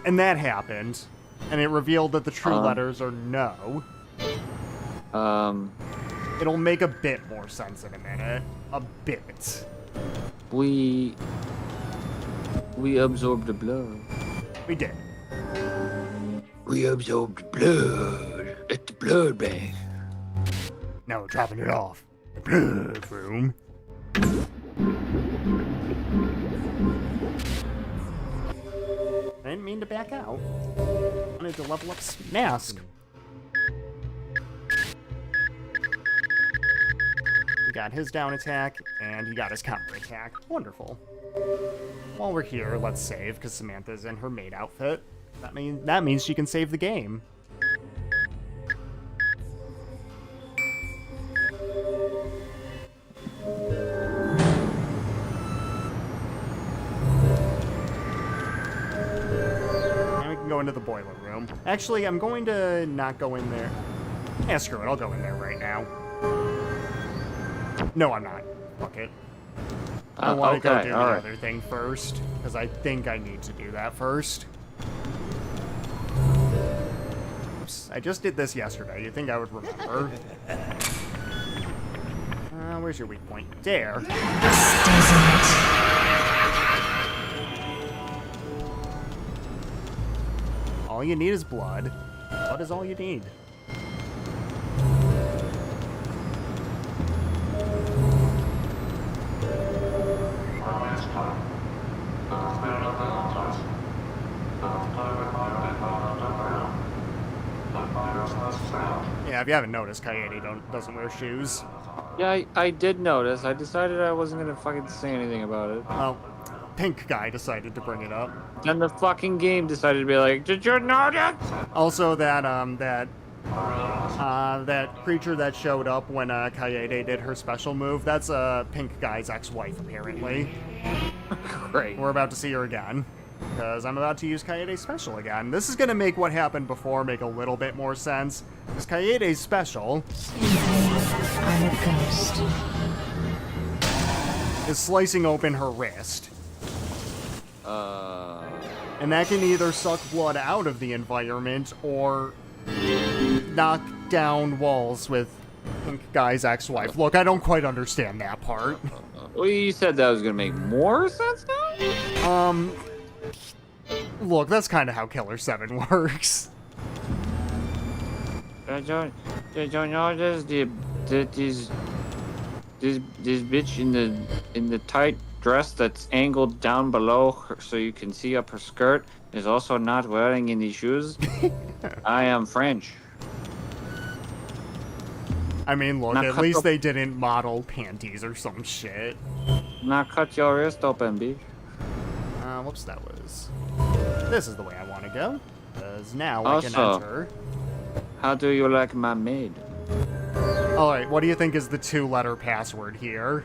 S1: And that happened. And it revealed that the true letters are no. It'll make a bit more sense in a minute. A bit.
S2: We absorbed the blood.
S1: We did.
S2: We absorbed blood at the blood bank.
S1: Now we're dropping it off. The blood room. I didn't mean to back out. I wanted to level up Mask. He got his down attack, and he got his counter attack. Wonderful. While we're here, let's save, because Samantha's in her maid outfit. That means she can save the game. And we can go into the boiler room. Actually, I'm going to not go in there. Yeah, screw it, I'll go in there right now. No, I'm not. Fuck it. I want to go do the other thing first, because I think I need to do that first. Oops, I just did this yesterday. You think I would remember? Where's your weak point? There. All you need is blood. Blood is all you need. Yeah, if you haven't noticed, Kaede doesn't wear shoes.
S2: Yeah, I did notice. I decided I wasn't gonna fucking say anything about it.
S1: Well, Pink Guy decided to bring it up.
S2: Then the fucking game decided to be like, did you notice?
S1: Also, that creature that showed up when Kaede did her special move, that's Pink Guy's ex-wife, apparently.
S2: Great.
S1: We're about to see her again, because I'm about to use Kaede's special again. This is going to make what happened before make a little bit more sense, because Kaede's special
S5: I'm a ghost.
S1: is slicing open her wrist. And that can either suck blood out of the environment or knock down walls with Pink Guy's ex-wife. Look, I don't quite understand that part.
S2: Well, you said that was gonna make more sense now?
S1: Look, that's kind of how Killer7 works.
S2: Did you notice that this bitch in the tight dress that's angled down below her so you can see up her skirt is also not wearing any shoes? I am French.
S1: I mean, look,
S2: Not
S1: at
S2: cut
S1: least
S2: the-
S1: they didn't model panties or some shit.
S2: Now cut your wrist open, bitch.
S1: Whoops, that was... This is the way I want to go. Because now I can
S2: Also-
S1: enter...
S2: How do you like my maid?
S1: Alright, what do you think is the 2-letter password here?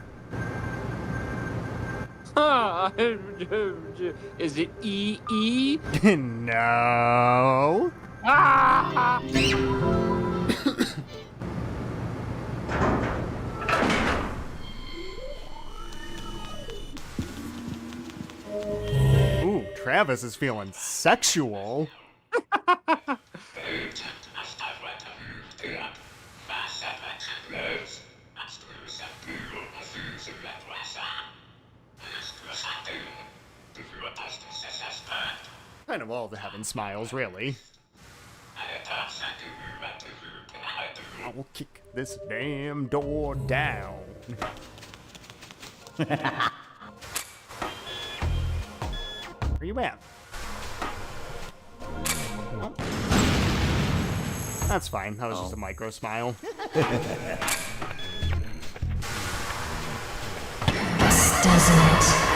S2: Is it EE?
S1: No.
S2: Ah!
S1: Ooh, Travis is feeling sexual. Kind of all the heaven smiles, really. I will kick this damn door down. Where you at? Oh. That's fine. That was just a micro smile.
S5: This doesn't.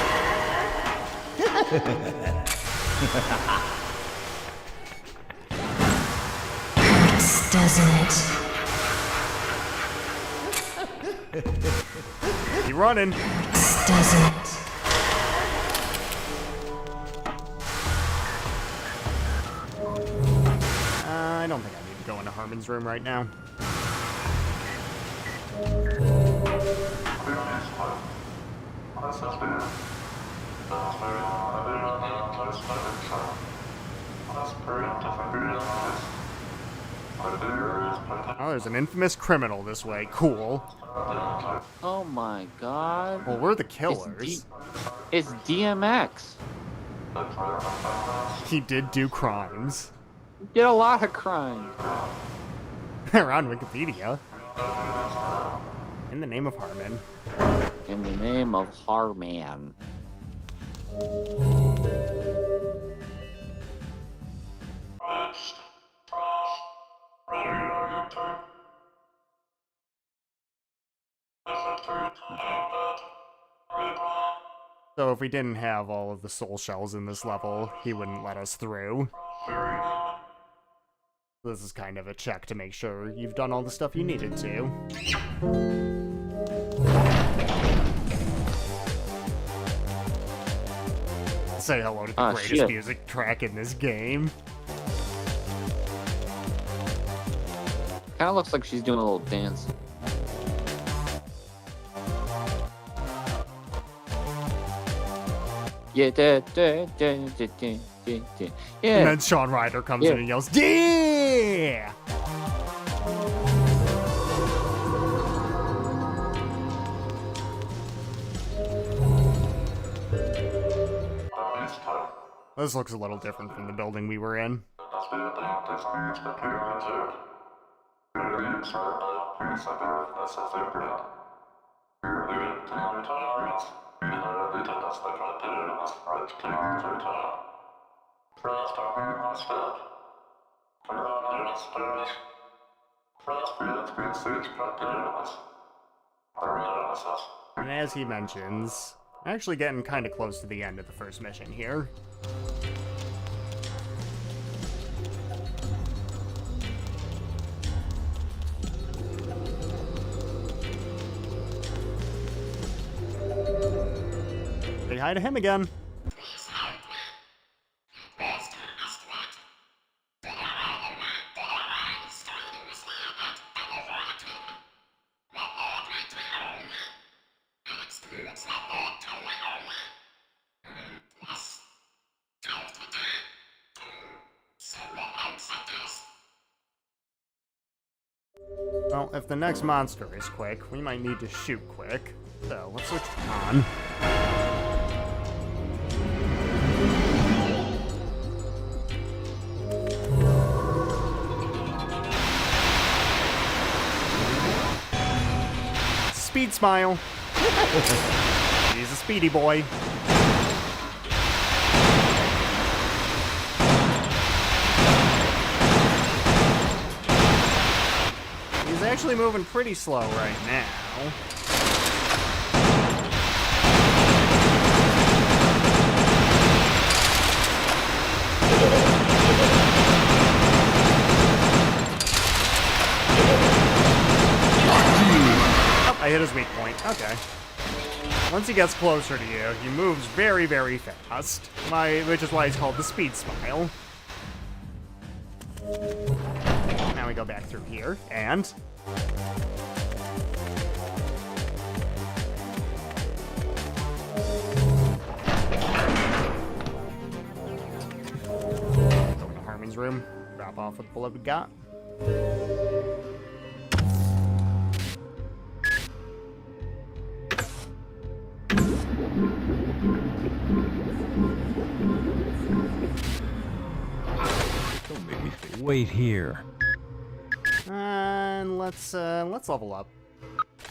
S5: This doesn't.
S1: You running?
S5: This doesn't.
S1: I don't think I need to go into Harmon's room right now. Oh, there's an infamous criminal this way. Cool.
S2: Oh my god.
S1: Well, we're the killers.
S2: It's DMX.
S1: He did do crimes.
S2: He did a lot of crime.
S1: They're on Wikipedia. In the name of Harmon.
S2: In the name of Harman.
S1: So if we didn't have all of the soul shells in this level, he wouldn't let us through. This is kind of a check to make sure you've done all the stuff you needed to. Say hello to the greatest
S2: shit.
S1: music track in this game.
S2: Kinda looks like she's doing a little dance. Yeah,
S1: And
S2: yeah.
S1: then Sean Ryder comes in and yells, "Yeah!" This looks a little different from the building we were in. And as he mentions, actually getting kind of close to the end of the first mission here. Say hi to him again. Well, if the next monster is quick, we might need to shoot quick. So, let's switch on. Speed smile. He's a speedy boy. He's actually moving pretty slow right now. Oh, I hit his weak point. Okay. Once he gets closer to you, he moves very, very fast. Which is why he's called the speed smile. Now we go back through here, and... go into Harmon's room, drop off what the beloved got.
S4: wait here.
S1: And let's level up.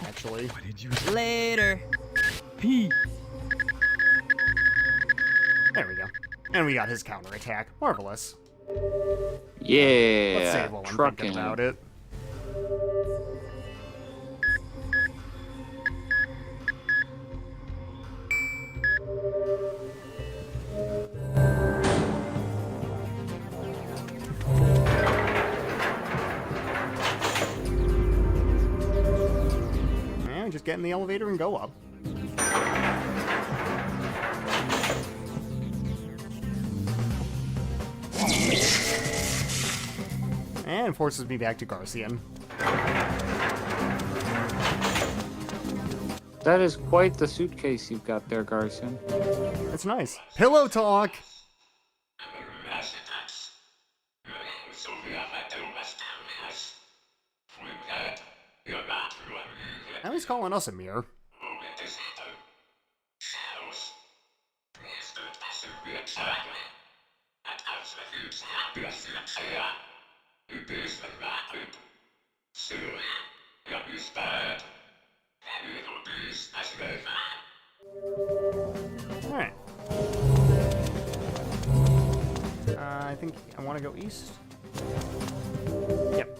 S1: Actually.
S4: What did you
S7: Later.
S4: Pete?
S1: There we go. And we got his counterattack. Marvelous.
S2: Yeah.
S1: Let's save while I'm
S2: trucking
S1: thinking about it. And just get in the elevator and go up. And forces me back to Garcian.
S2: That is quite the suitcase you've got there, Garson.
S1: That's nice. Pillow talk! Now he's calling us a mirror. Alright. I think I want to go east. Yep.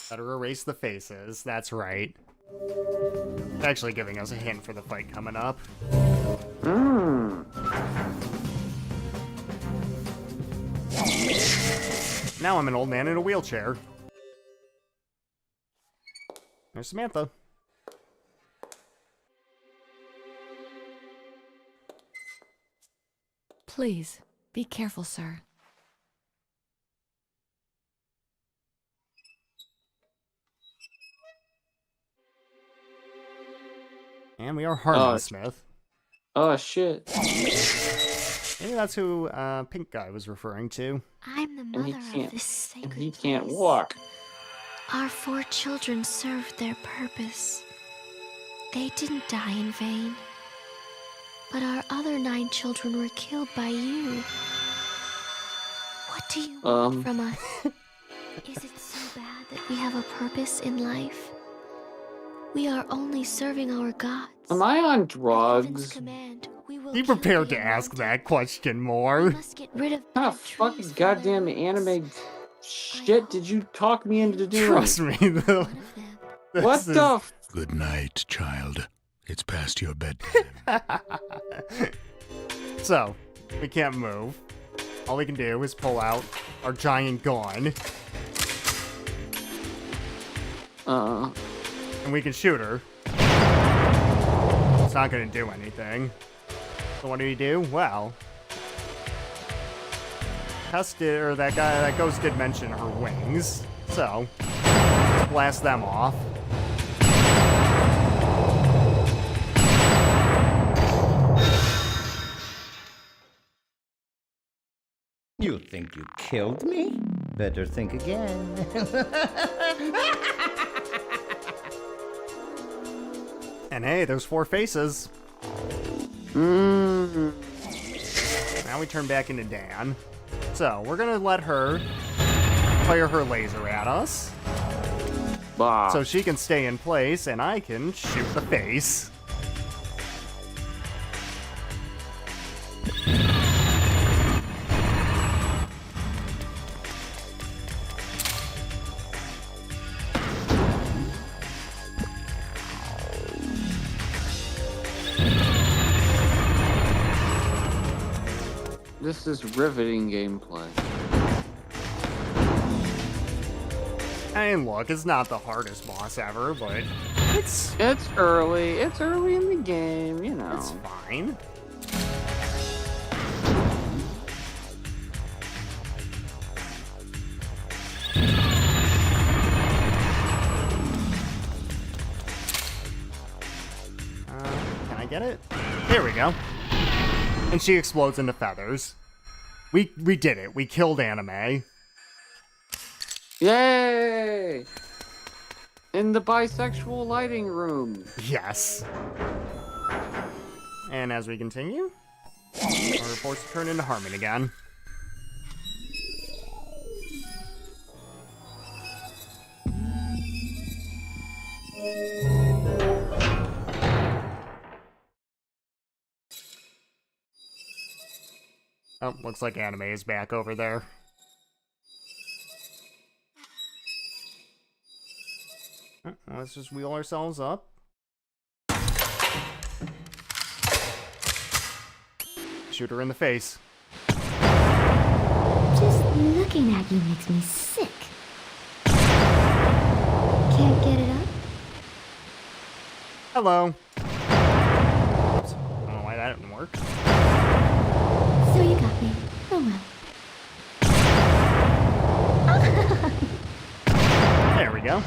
S1: Better erase the faces, that's right. Actually giving us a hint for the fight coming up. Now I'm an old man in a wheelchair. There's Samantha.
S5: Please, be careful, sir.
S1: And we are Harmon Smith.
S2: Oh, shit.
S1: Maybe that's who Pink Guy was referring to.
S5: I'm the
S2: And he
S5: mother of
S2: can't-
S5: this sacred
S2: And he can't
S5: place.
S2: walk.
S5: Our 4 children served their purpose. They didn't die in vain. But our other 9 children were killed by you. What do you want from us? Is it so bad that we have a purpose in life? We are only serving our gods.
S2: Am I on
S5: At heaven's
S2: drugs?
S5: command, we will
S1: Be
S5: kill
S1: prepared
S5: the
S1: to ask
S5: unwanted.
S1: that question
S5: We
S1: more.
S5: must get rid of
S2: What kind of
S5: dead trees
S2: fucking
S5: from
S2: goddamn
S5: their
S2: anime
S5: roots.
S2: shit did you talk me into doing?
S1: Trust me,
S5: One of them.
S2: What
S1: this
S2: the f-
S8: Good night, child. It's past your bedtime.
S1: So, we can't move. All we can do is pull out our giant gun, and we can shoot her. It's not gonna do anything. So what do we do? Well, that ghost did mention her wings, so let's blast them off.
S9: You think you killed me? Better think again.
S1: And hey, there's 4 faces.
S2: Mm.
S1: Now we turn back into Dan. So, we're gonna let her fire her laser at us,
S2: Bah.
S1: so she can stay in place and I can shoot the face.
S2: This is riveting gameplay.
S1: I mean, look, it's not the hardest boss ever, but it's
S2: It's early. It's early in the game, you know.
S1: it's fine. get it? There we go. And she explodes into feathers. We did it. We killed anime.
S2: Yay! In the bisexual lighting room.
S1: Yes. And as we continue, we're forced to turn into Harmon again. Oh, looks like anime is back over there. Let's just wheel ourselves up. Shoot her in the face.
S5: Just looking at you makes me sick. Can't get it up?
S1: Hello. Oops. I don't know why that didn't work.
S5: So you got me. Oh well.
S1: There we go.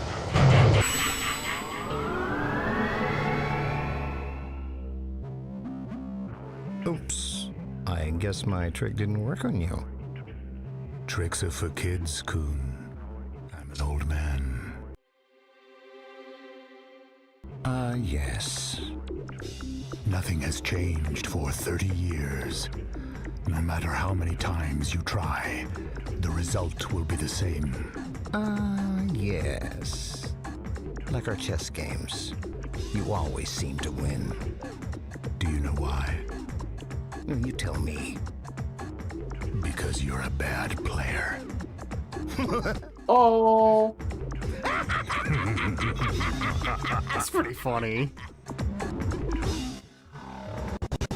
S9: Oops. I guess my trick didn't work on you.
S8: Tricks are for kids, Coon. I'm an old man.
S9: Yes.
S8: Nothing has changed for 30 years. No matter how many times you try, the result will be the same.
S9: Yes. Like our chess games. You always seem to win.
S8: Do you know why?
S9: No, you tell me.
S8: Because you're a bad player.
S2: Oh!
S1: That's pretty funny.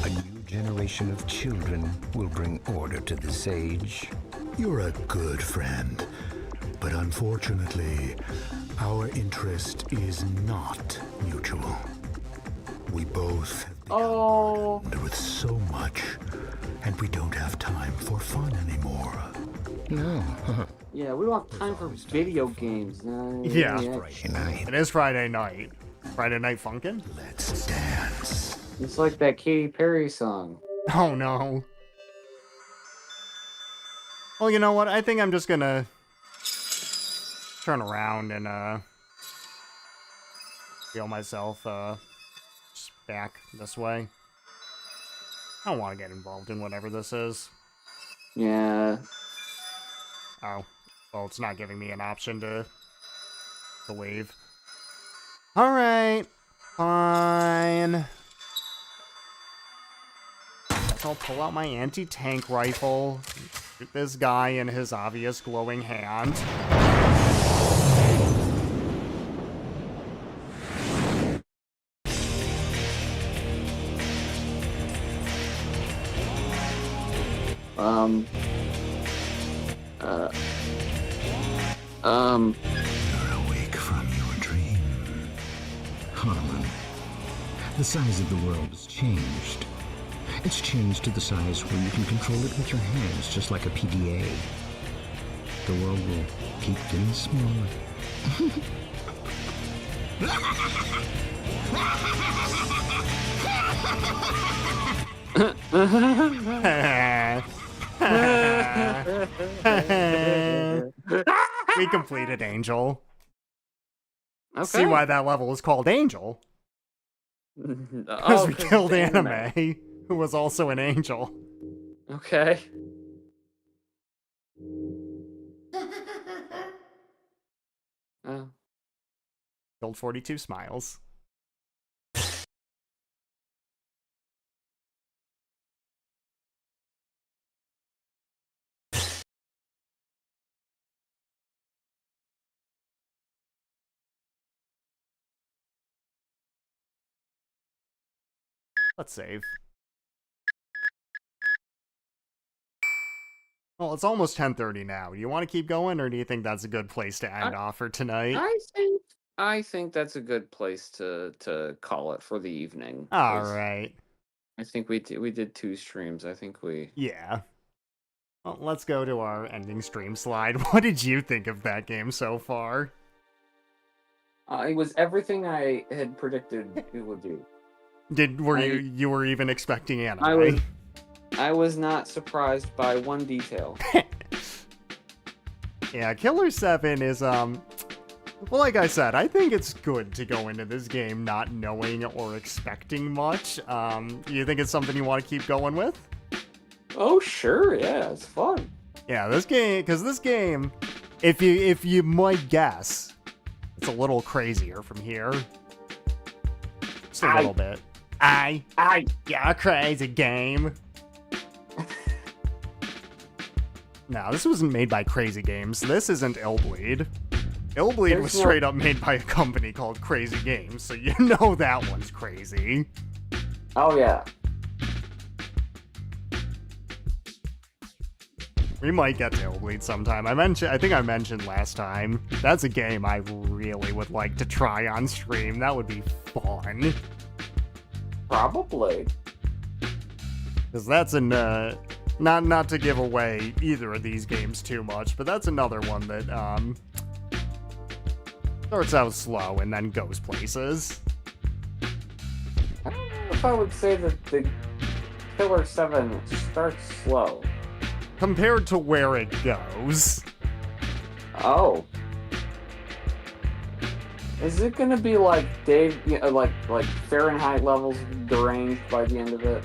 S9: A new generation of children will bring order to this age.
S8: You're a good friend, but unfortunately, our interest is not mutual. We both have
S2: Oh!
S8: become with so much, and we don't have time for fun anymore.
S9: No.
S2: Yeah, we don't have time for video games.
S1: Yeah.
S9: Friday night.
S1: It is Friday night. Friday Night Funkin'?
S8: Let's dance.
S2: It's like that Katy Perry song.
S1: Oh no. Well, you know what? I think I'm just gonna turn around and feel myself just back this way. I don't want to get involved in whatever this is.
S2: Yeah.
S1: Oh. Well, it's not giving me an option to leave. Alright. Fine. Guess I'll pull out my anti-tank rifle. Shoot this guy in his obvious glowing hand.
S8: You're awake from your dream.
S10: Harmon, the size of the world has changed. It's changed to the size where you can control it with your hands, just like a PDA. The world will keep getting smaller.
S1: We completed Angel.
S2: Okay.
S1: See why that level is called Angel? Because we killed Anime, who was also an angel.
S2: Okay. Oh.
S1: Killed 42 Smiles. Let's save. Well, it's almost 10:30 now. Do you want to keep going, or do you think that's a good place to end off for tonight?
S2: I think that's a good place to call it for the evening.
S1: All right.
S2: I think we did 2 streams. I think we.
S1: Yeah. Well, let's go to our ending stream slide. What did you think of that game so far?
S2: It was everything I had predicted it would do.
S1: You were even expecting anime?
S2: I was not surprised by one detail.
S1: Yeah, Killer7 is well, like I said, I think it's good to go into this game not knowing or expecting much. You think it's something you want to keep going with?
S2: Oh sure, yeah, it's fun.
S1: Yeah, this game, if you might guess, it's a little crazier from here. Just a little bit. Yeah, crazy game. No, this wasn't made by Crazy Games. This isn't Illbleed. Illbleed was straight up made by a company called Crazy Games, so you know that one's crazy.
S2: Oh yeah.
S1: We might get to Illbleed sometime. I think I mentioned last time. That's a game I really would like to try on stream. That would be fun.
S2: Probably.
S1: Because that's an not to give away either of these games too much, but that's another one that starts out slow and then goes places.
S2: I don't know if I would say that the Killer7 starts slow.
S1: Compared to where it goes.
S2: Oh. Is it gonna be like Dave, like Fahrenheit levels deranged by the end of it?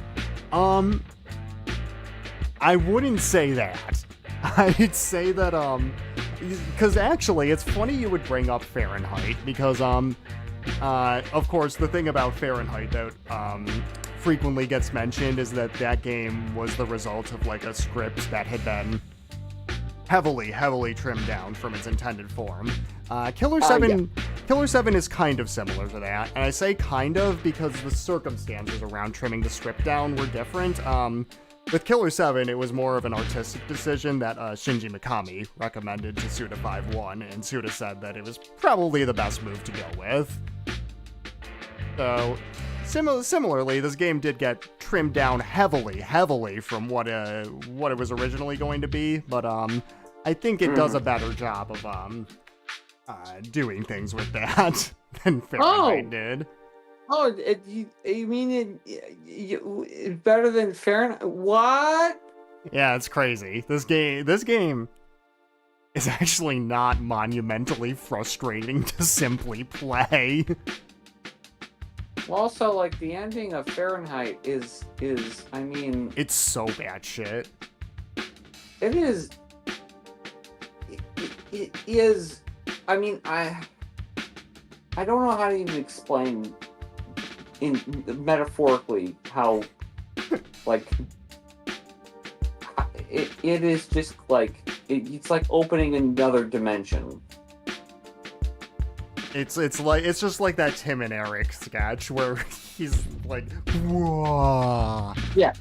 S1: I wouldn't say that. I'd say that, because actually, it's funny you would bring up Fahrenheit, because, of course, the thing about Fahrenheit that, frequently gets mentioned is that game was the result of, like, a script that had been heavily trimmed down from its intended form. Killer7 is kind of similar to that, and I say kind of because the circumstances around trimming the script down were different. With Killer7, it was more of an artistic decision that Shinji Mikami recommended to Suda51, and Suda said that it was probably the best move to go with. So, similarly, this game did get trimmed down heavily from what it was originally going to be, but I think it does a better job of doing things with that than Fahrenheit did.
S2: Oh, you mean it's better than Fahrenheit? What?
S1: Yeah, it's crazy. This game is actually not monumentally frustrating to simply play.
S2: Well, also, like, the ending of Fahrenheit is, I mean...
S1: It's so bad shit.
S2: It is... It is... I mean, I don't know how to even explain metaphorically how, like... It is just, like... It's like opening another dimension.
S1: It's just like that Tim and Eric sketch where he's like, whoa.
S2: Yeah.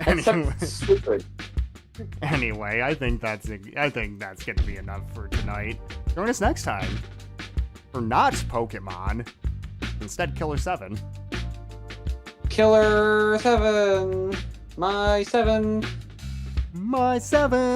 S1: Anyway,
S2: stupid.
S1: Anyway, I think that's gonna be enough for tonight. Join us next time for not Pokemon, instead Killer7.
S2: Killer7, my 7.
S1: My 7.